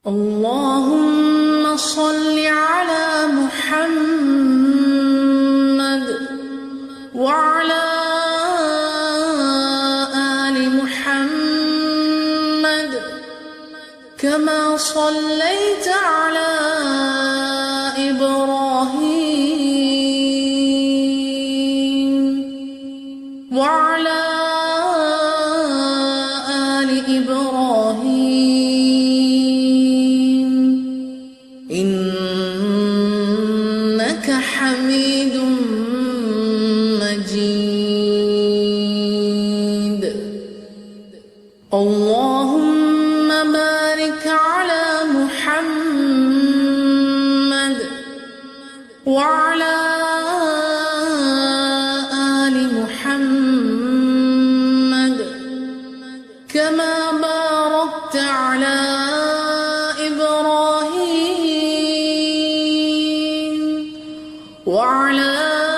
اللهم صل على محمد وعلى آل محمد كما صليت على إبراهيم وعلى آل إبراهيم إنك حميد مجيد. اللهم بارك على محمد وعلى آل محمد كما باركت على إبراهيم وعلى